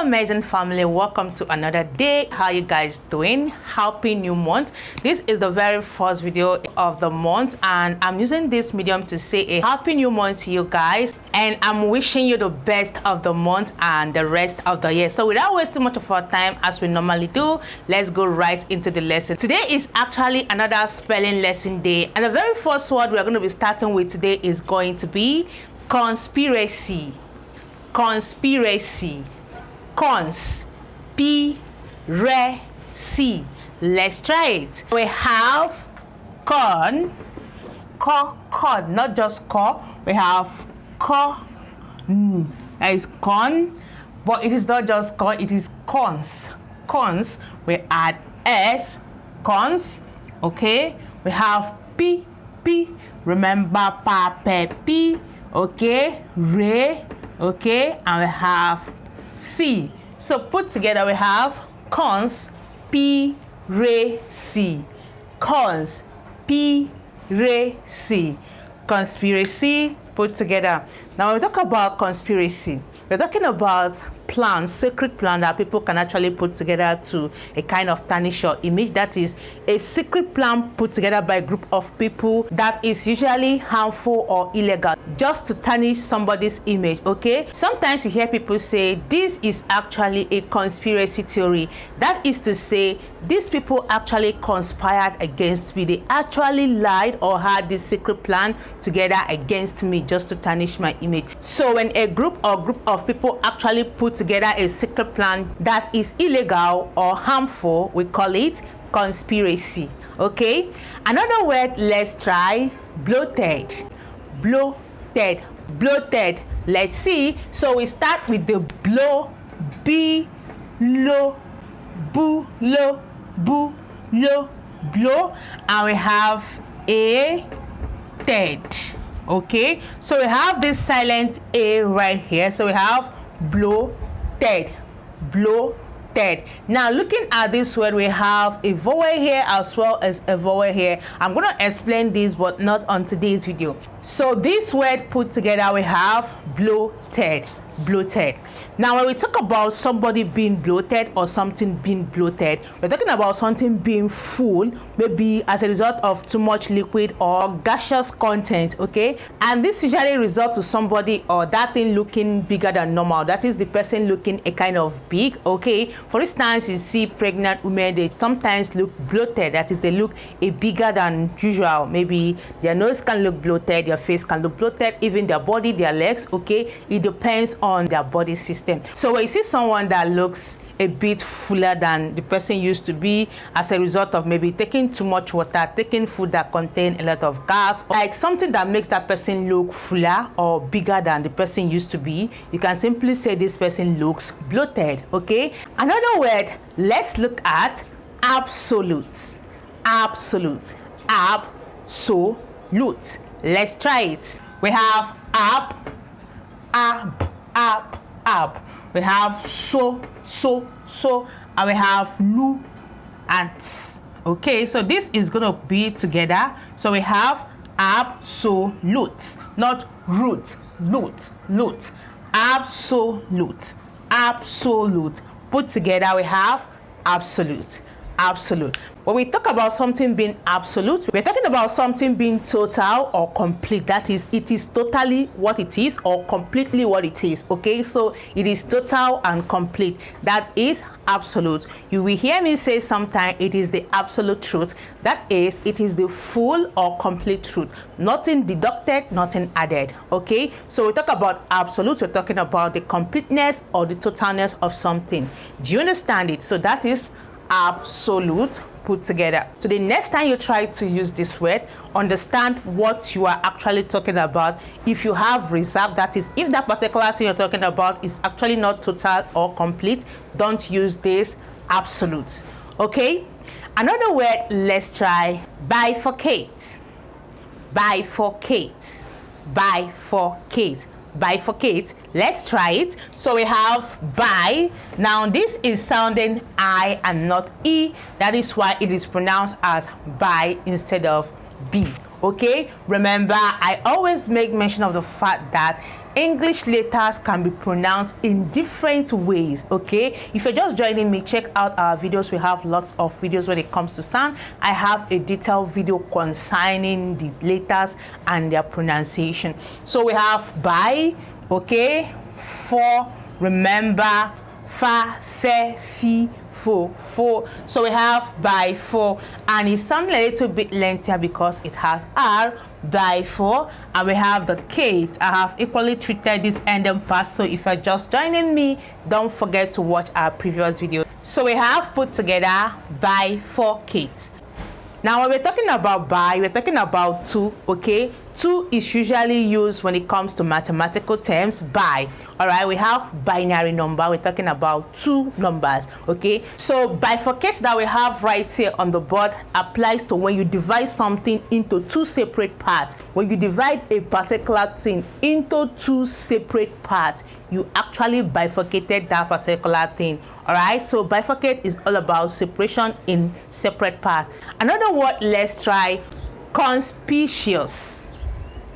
amazing family, welcome to another day. How you guys doing? Happy new month. This is the very first video of the month and I'm using this medium to say a happy new month to you guys, and I'm wishing you the best of the month and the rest of the year. So without wasting much of our time, as we normally do, let's go right into the lesson. Today is actually another spelling lesson day, and the very first word we're going to be starting with today is going to be conspiracy. Conspiracy. Conspiracy. Let's try it. We have con, not just co. We have co. That is con, but it is not just con. It is cons. Cons. We add s. Cons. Okay. We have p. Remember pa, pe, p. Okay. Re. Okay, and we have C. So put together we have conspiracy. Conspiracy. Conspiracy put together. Now when we talk about conspiracy, we're talking about plans, secret plan that people can actually put together to a kind of tarnish your image. That is a secret plan put together by a group of people that is usually harmful or illegal, just to tarnish somebody's image. Okay, sometimes you hear people say this is actually a conspiracy theory. That is to say, these people actually conspired against me. They actually lied or had this secret plan together against me just to tarnish my image. So when a group of people actually put together a secret plan that is illegal or harmful, we call it conspiracy. Okay, another word, let's try bloated. Bloated. Let's see. So we start with the blow, b, lo, bu, lo, bu, lo, blow, and we have a ted. Okay, so we have this silent a right here. So we have bloated. Now looking at this word, we have a vowel here as well as a vowel here. I'm going to explain this, but not on today's video. So this word put together, we have bloated. Now when we talk about somebody being bloated or something being bloated, we're talking about something being full, maybe as a result of too much liquid or gaseous content. Okay, and this usually results to somebody or that thing looking bigger than normal. That is the person looking a kind of big. Okay, for instance, you see pregnant women, they sometimes look bloated. That is, they look a bigger than usual. Maybe their nose can look bloated, their face can look bloated, even their body, their legs. Okay, it depends on their body system. So when you see someone that looks a bit fuller than the person used to be as a result of maybe taking too much water, taking food that contain a lot of gas, like something that makes that person look fuller or bigger than the person used to be, you can simply say this person looks bloated. Okay, another word, let's look at absolute. Let's try it. We have ab. We have so, and we have lu and ts. Okay, so this is going to be together. So we have absolute, not root, loot. Absolute. Put together, we have absolute. When we talk about something being absolute, we're talking about something being total or complete. That is, it is totally what it is or completely what it is. Okay, so it is total and complete. That is absolute. You will hear me say sometimes it is the absolute truth. That is, it is the full or complete truth. Nothing deducted, nothing added. Okay, so we talk about absolute, we're talking about the completeness or the totalness of something. Do you understand it? So that is absolute put together. So the next time you try to use this word, understand what you are actually talking about. If you have reserve, that is, if that particular thing you're talking about is actually not total or complete, don't use this absolute. Okay, another word, let's try bifurcate. Bifurcate. Let's try it. So we have bi. Now this is sounding I and not E. That is why it is pronounced as bi instead of B. Okay, remember I always make mention of the fact that English letters can be pronounced in different ways. Okay, if you're just joining me, check out our videos. We have lots of videos when it comes to sound. I have a detailed video concerning the letters and their pronunciation. So we have by, okay, for, remember, fa, fe, fi, fo. So we have by, for, and it sounds a little bit lengthier because it has r, by, for, and we have the kate. I have equally treated this ending part, so if you're just joining me, don't forget to watch our previous video. So we have put together bifurcate. Now when we're talking about by, we're talking about two, okay? Two is usually used when it comes to mathematical terms, by. All right, we have binary number. We're talking about two numbers, okay? So bifurcate that we have right here on the board applies to when you divide something into two separate parts. When you divide a particular thing into two separate parts, you actually bifurcated that particular thing. All right, so bifurcate is all about separation in separate parts. Another word, let's try conspicuous.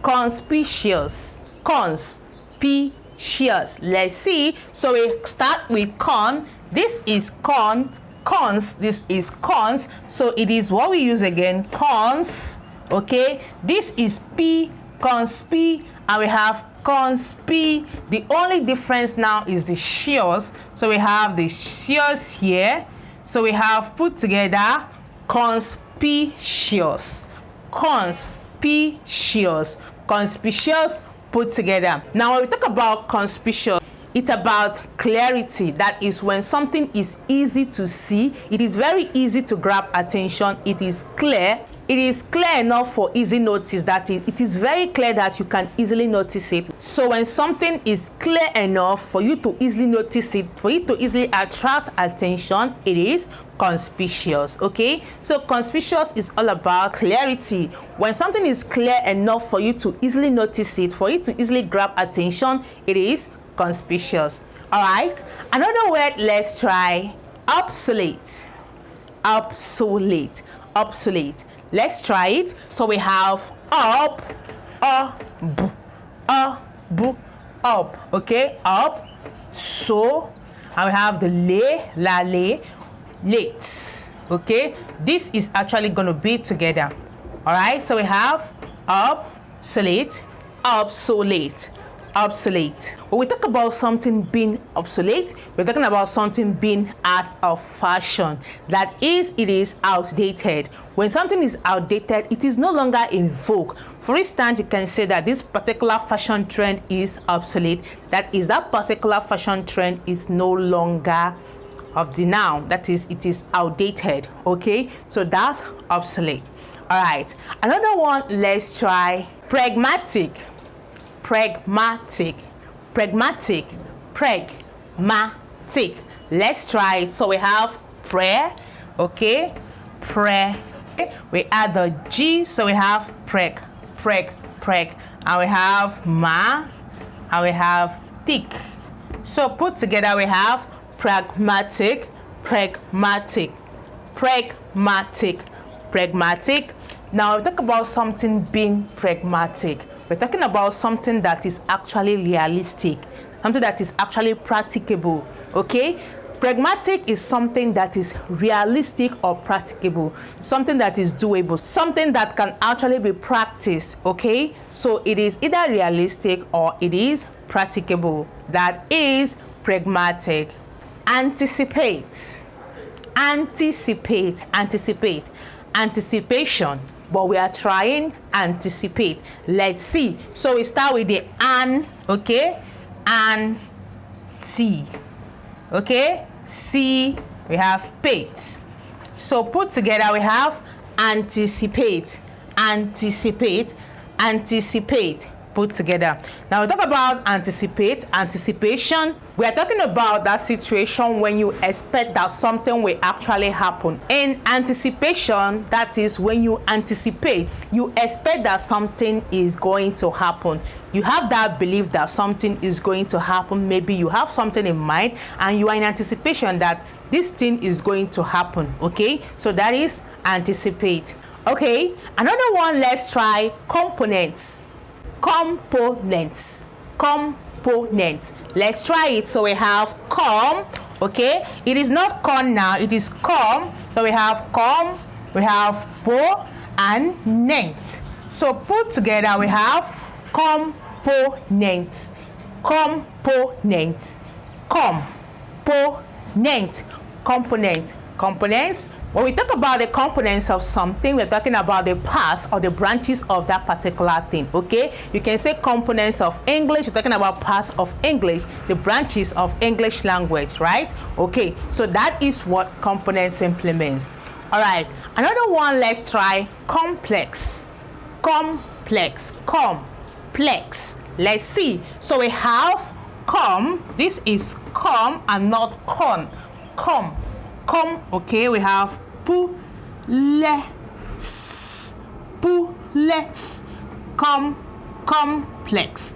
Conspicuous. Conspicuous. Let's see. So we start with con. This is con. Cons. This is cons. So it is what we use again. Cons. Okay. This is p. Conspi. And we have conspi. The only difference now is the shears. So we have the shears here. So we have put together conspicuous. Conspicuous. Conspicuous put together. Now when we talk about conspicuous, it's about clarity. That is when something is easy to see. It is very easy to grab attention. It is clear. It is clear enough for easy notice. That is, it is very clear that you can easily notice it. So when something is clear enough for you to easily notice it, for it to easily attract attention, it is conspicuous. Okay, so conspicuous is all about clarity. When something is clear enough for you to easily notice it, for it to easily grab attention, it is conspicuous. All right, another word, let's try obsolete. Obsolete. Obsolete. Let's try it. So we have up, b, up. Okay, up. So, and we have the lay, la, lay, late. Okay, this is actually going to be together. All right, so we have obsolete, obsolete, obsolete. When we talk about something being obsolete, we're talking about something being out of fashion. That is, it is outdated. When something is outdated, it is no longer in vogue. For instance, you can say that this particular fashion trend is obsolete. That is, that particular fashion trend is no longer of the now. That is, it is outdated. Okay, so that's obsolete. All right, another one, let's try pragmatic. Pragmatic. Pragmatic. Pragmatic. Let's try it. So we have prayer. Okay, prayer. We add the G, so we have preg, and we have ma, and we have tick. So put together we have pragmatic, pragmatic, pragmatic, pragmatic. Now we talk about something being pragmatic. We're talking about something that is actually realistic, something that is actually practicable. Okay, pragmatic is something that is realistic or practicable, something that is doable, something that can actually be practiced. Okay, so it is either realistic or it is practicable. That is pragmatic. Anticipate. Anticipate. Anticipate. Anticipation. But we are trying anticipate. Let's see. So we start with the an. Okay, anti. Okay, see, we have pate. So put together we have anticipate, anticipate, anticipate. Put together. Now we talk about anticipate, anticipation. We are talking about that situation when you expect that something will actually happen. In anticipation, that is when you anticipate, you expect that something is going to happen. You have that belief that something is going to happen. Maybe you have something in mind and you are in anticipation that this thing is going to happen. Okay, so that is anticipate. Okay, another one, let's try components. Components. component. Let's try it. So we have com, okay? It is not con now, it is com. So we have com, we have po, and nent. So put together we have component, component, component, component, components. When we talk about the components of something, we're talking about the parts or the branches of that particular thing, okay? You can say components of English, you're talking about parts of English, the branches of English language, right? Okay, so that is what components simply means. All right, another one, let's try complex. Complex, complex. Let's see. So we have com, this is com and not con. Com, okay, we have pu, le, s, complex,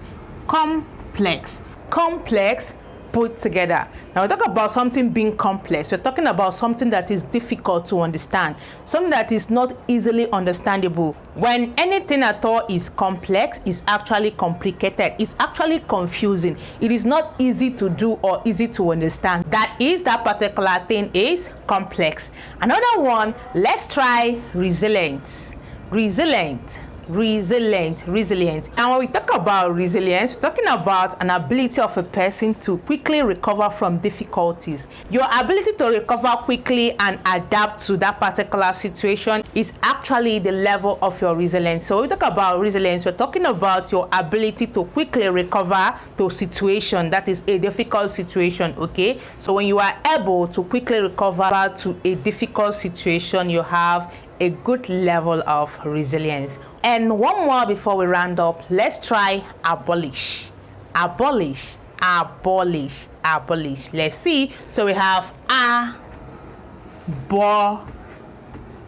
complex, complex, put together. Now we talk about something being complex. We're talking about something that is difficult to understand, something that is not easily understandable. When anything at all is complex, it's actually complicated, it's actually confusing, it is not easy to do or easy to understand. That particular thing is complex. Another one, let's try resilient. Resilient, resilient. And when we talk about resilience, we're talking about an ability of a person to quickly recover from difficulties. Your ability to recover quickly and adapt to that particular situation is actually the level of your resilience. So when we talk about resilience, we're talking about your ability to quickly recover to a situation that is a difficult situation, okay? So when you are able to quickly recover to a difficult situation, you have a good level of resilience. And one more before we round up, let's try abolish. Abolish, abolish, abolish. Let's see. So we have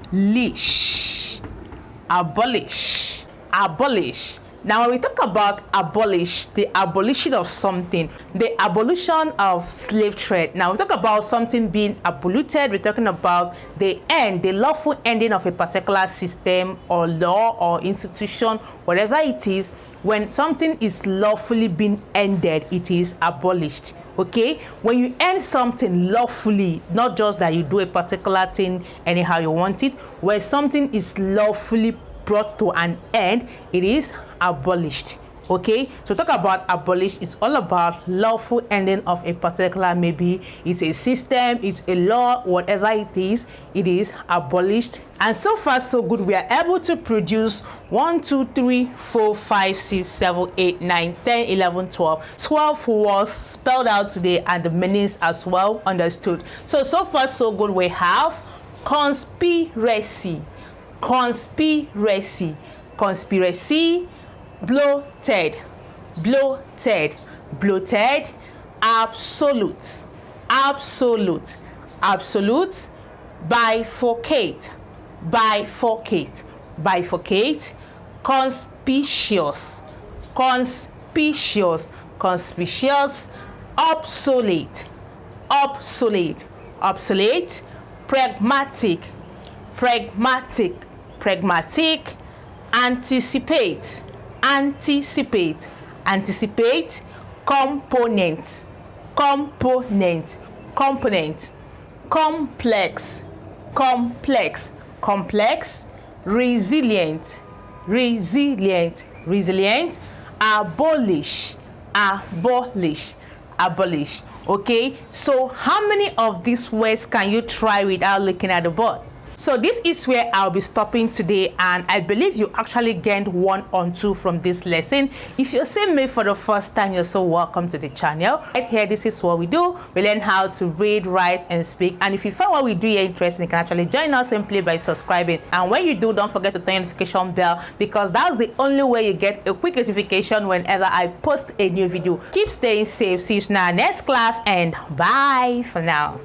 abolish, abolish, abolish. Now when we talk about abolish, the abolition of something, the abolition of slave trade. Now we talk about something being abolited, we're talking about the end, the lawful ending of a particular system or law or institution, whatever it is. When something is lawfully being ended, it is abolished. Okay, when you end something lawfully, not just that you do a particular thing anyhow you want it, where something is lawfully brought to an end, it is abolished. Okay, so talk about abolish, it's all about lawful ending of a particular, maybe it's a system, it's a law, whatever it is abolished. And so far so good, we are able to produce 1 2 3 4 5 6 7 8 9 10 11 12 words spelled out today, and the meanings as well understood. So far so good. We have conspiracy, conspiracy, conspiracy, bloated, bloated, bloated, absolute, absolute, absolute, bifurcate, bifurcate, bifurcate, conspicuous, conspicuous, conspicuous, obsolete, obsolete, obsolete, pragmatic, pragmatic, pragmatic, anticipate, anticipate, anticipate, component, component, component, complex, complex, complex, resilient, resilient, resilient, abolish, abolish, abolish. Okay, so how many of these words can you try without looking at the board? So this is where I'll be stopping today, and I believe you actually gained 1 or 2 from this lesson. If you're seeing me for the first time, you're so welcome to the channel. Right here, this is what we do. We learn how to read, write, and speak. And if you find what we do you're interested, you can actually join us simply by subscribing. And when you do, don't forget to turn the notification bell, because that's the only way you get a quick notification whenever I post a new video. Keep staying safe. See you in our next class, and bye for now.